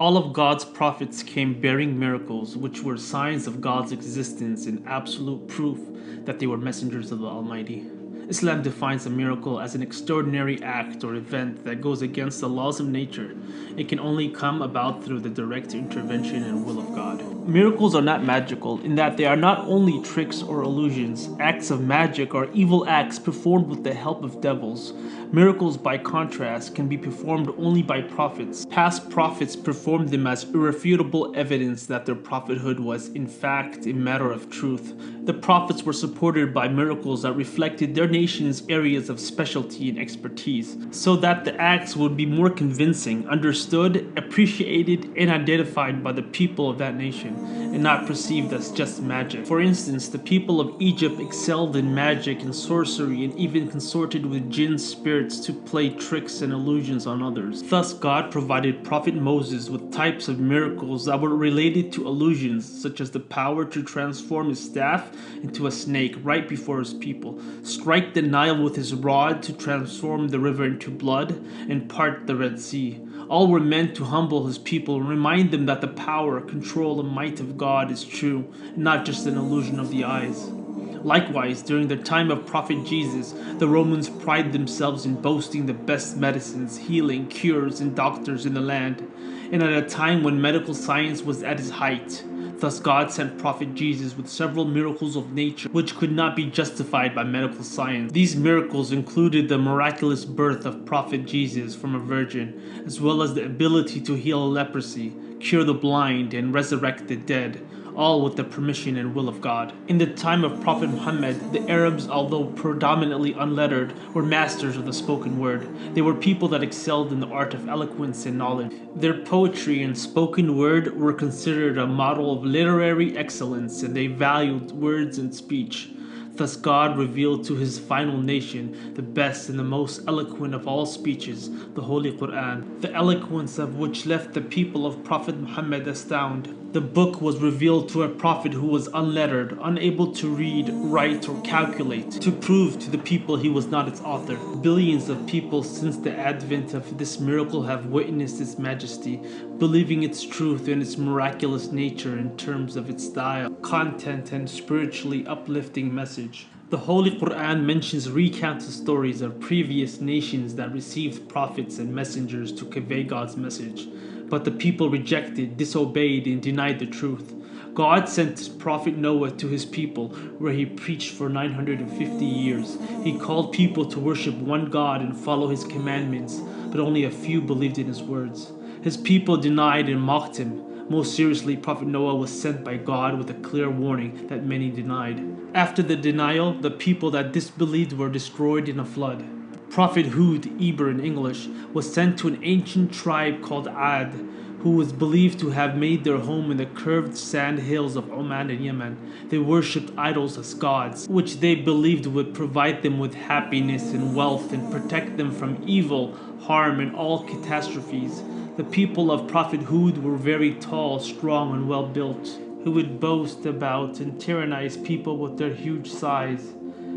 All of God's prophets came bearing miracles, which were signs of God's existence and absolute proof that they were messengers of the Almighty. Islam defines a miracle as an extraordinary act or event that goes against the laws of nature. It can only come about through the direct intervention and will of God. Miracles are not magical in that they are not only tricks or illusions. Acts of magic are evil acts performed with the help of devils. Miracles, by contrast, can be performed only by prophets. Past prophets performed them as irrefutable evidence that their prophethood was, in fact, a matter of truth. The prophets were supported by miracles that reflected their nation's areas of specialty and expertise, so that the acts would be more convincing, understood, appreciated, and identified by the people of that nation, and not perceived as just magic. For instance, the people of Egypt excelled in magic and sorcery and even consorted with jinn spirits to play tricks and illusions on others. Thus, God provided Prophet Moses with types of miracles that were related to illusions, such as the power to transform his staff into a snake right before his people, strike the Nile with his rod to transform the river into blood, and part the Red Sea. All were meant to humble his people and remind them that the power, control, and might of God is true, and not just an illusion of the eyes. Likewise, during the time of Prophet Jesus, the Romans prided themselves in boasting the best medicines, healing, cures, and doctors in the land, and at a time when medical science was at its height. Thus God sent Prophet Jesus with several miracles of nature which could not be justified by medical science. These miracles included the miraculous birth of Prophet Jesus from a virgin, as well as the ability to heal leprosy, cure the blind, and resurrect the dead, all with the permission and will of God. In the time of Prophet Muhammad, the Arabs, although predominantly unlettered, were masters of the spoken word. They were people that excelled in the art of eloquence and knowledge. Their poetry and spoken word were considered a model of literary excellence, and they valued words and speech. Thus God revealed to his final nation the best and the most eloquent of all speeches, the Holy Quran, the eloquence of which left the people of Prophet Muhammad astounded. The book was revealed to a prophet who was unlettered, unable to read, write, or calculate, to prove to the people he was not its author. Billions of people since the advent of this miracle have witnessed its majesty, believing its truth and its miraculous nature in terms of its style, content, and spiritually uplifting message. The Holy Quran mentions recounted stories of previous nations that received prophets and messengers to convey God's message, but the people rejected, disobeyed, and denied the truth. God sent his prophet Noah to his people, where he preached for 950 years. He called people to worship one God and follow his commandments, but only a few believed in his words. His people denied and mocked him. Most seriously, Prophet Noah was sent by God with a clear warning that many denied. After the denial, the people that disbelieved were destroyed in a flood. Prophet Hud, Eber in English, was sent to an ancient tribe called Ad, who was believed to have made their home in the curved sand hills of Oman and Yemen. They worshipped idols as gods, which they believed would provide them with happiness and wealth and protect them from evil, harm, and all catastrophes. The people of Prophet Hud were very tall, strong, and well built, who would boast about and tyrannize people with their huge size.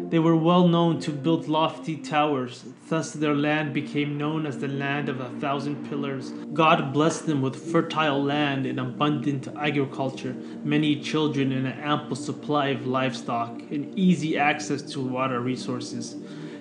They were well known to build lofty towers, thus their land became known as the land of 1,000 pillars. God blessed them with fertile land and abundant agriculture, many children and an ample supply of livestock, and easy access to water resources.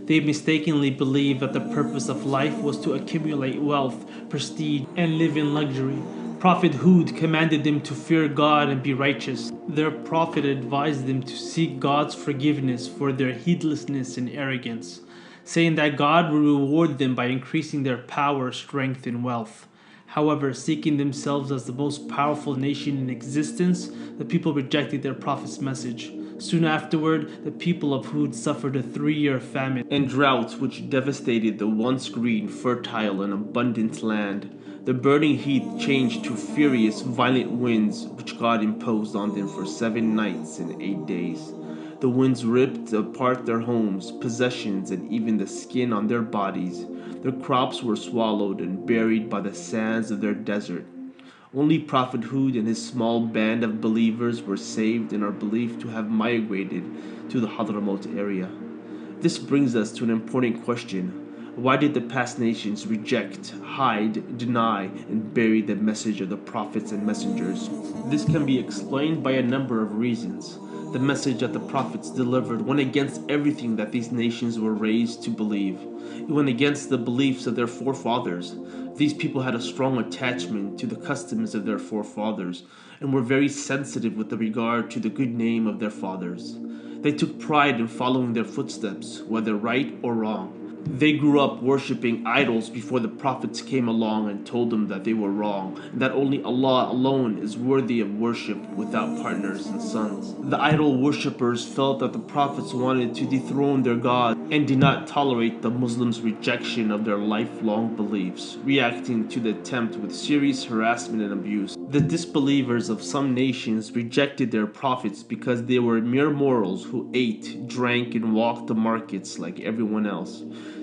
They mistakenly believed that the purpose of life was to accumulate wealth, prestige, and live in luxury. Prophet Hud commanded them to fear God and be righteous. Their prophet advised them to seek God's forgiveness for their heedlessness and arrogance, saying that God would reward them by increasing their power, strength, and wealth. However, seeking themselves as the most powerful nation in existence, the people rejected their prophet's message. Soon afterward, the people of Hud suffered a 3-year famine and drought which devastated the once green, fertile, and abundant land. The burning heat changed to furious, violent winds which God imposed on them for 7 nights and 8 days. The winds ripped apart their homes, possessions, and even the skin on their bodies. Their crops were swallowed and buried by the sands of their desert. Only Prophet Hud and his small band of believers were saved and are believed to have migrated to the Hadramaut area. This brings us to an important question. Why did the past nations reject, hide, deny, and bury the message of the prophets and messengers? This can be explained by a number of reasons. The message that the prophets delivered went against everything that these nations were raised to believe. It went against the beliefs of their forefathers. These people had a strong attachment to the customs of their forefathers and were very sensitive with regard to the good name of their fathers. They took pride in following their footsteps, whether right or wrong. They grew up worshipping idols before the prophets came along and told them that they were wrong, and that only Allah alone is worthy of worship without partners and sons. The idol worshippers felt that the prophets wanted to dethrone their God and did not tolerate the Muslims' rejection of their lifelong beliefs, reacting to the attempt with serious harassment and abuse. The disbelievers of some nations rejected their prophets because they were mere mortals who ate, drank, and walked the markets like everyone else.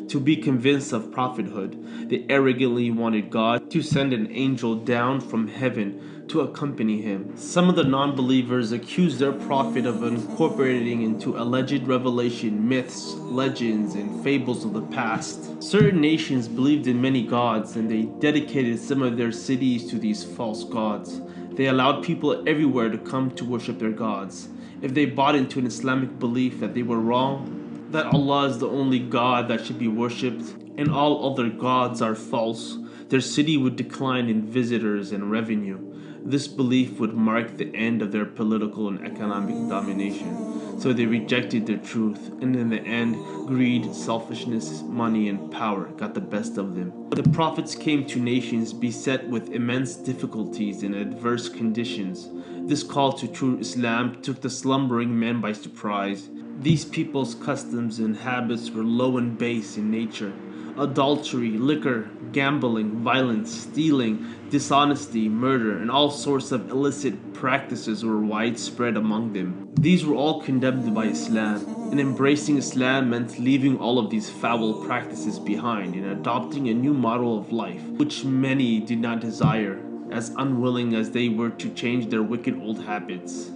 To be convinced of prophethood, they arrogantly wanted God to send an angel down from heaven to accompany him. Some of the non-believers accused their prophet of incorporating into alleged revelation myths, legends, and fables of the past. Certain nations believed in many gods, and they dedicated some of their cities to these false gods. They allowed people everywhere to come to worship their gods. If they bought into an Islamic belief that they were wrong, that Allah is the only God that should be worshipped, and all other gods are false, their city would decline in visitors and revenue. This belief would mark the end of their political and economic domination. So they rejected their truth, and in the end, greed, selfishness, money, and power got the best of them. The prophets came to nations beset with immense difficulties and adverse conditions. This call to true Islam took the slumbering men by surprise. These people's customs and habits were low and base in nature. Adultery, liquor, gambling, violence, stealing, dishonesty, murder, and all sorts of illicit practices were widespread among them. These were all condemned by Islam, and embracing Islam meant leaving all of these foul practices behind and adopting a new model of life, which many did not desire, as unwilling as they were to change their wicked old habits.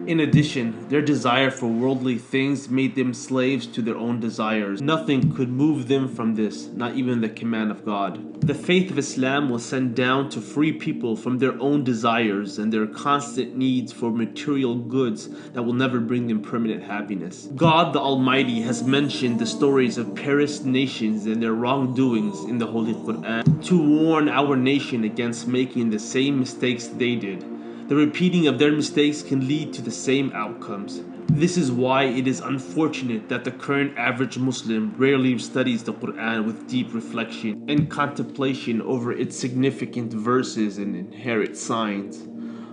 In addition, their desire for worldly things made them slaves to their own desires. Nothing could move them from this, not even the command of God. The faith of Islam was sent down to free people from their own desires and their constant needs for material goods that will never bring them permanent happiness. God the Almighty has mentioned the stories of perished nations and their wrongdoings in the Holy Quran to warn our nation against making the same mistakes they did. The repeating of their mistakes can lead to the same outcomes. This is why it is unfortunate that the current average Muslim rarely studies the Quran with deep reflection and contemplation over its significant verses and inherent signs.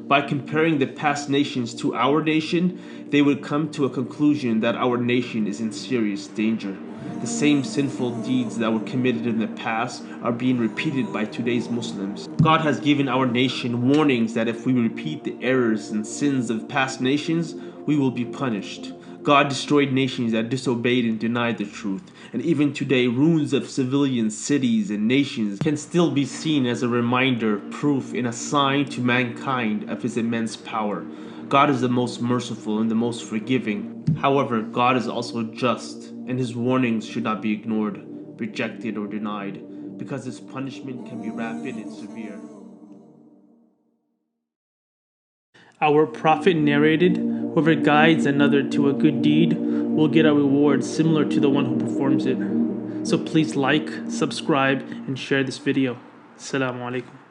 By comparing the past nations to our nation, they would come to a conclusion that our nation is in serious danger. The same sinful deeds that were committed in the past are being repeated by today's Muslims. God has given our nation warnings that if we repeat the errors and sins of past nations, we will be punished. God destroyed nations that disobeyed and denied the truth, and even today ruins of civilian cities and nations can still be seen as a reminder, proof, and a sign to mankind of his immense power. God is the most merciful and the most forgiving. However, God is also just, and his warnings should not be ignored, rejected, or denied, because his punishment can be rapid and severe. Our prophet narrated, "Whoever guides another to a good deed will get a reward similar to the one who performs it." So please like, subscribe, and share this video. Assalamu alaikum.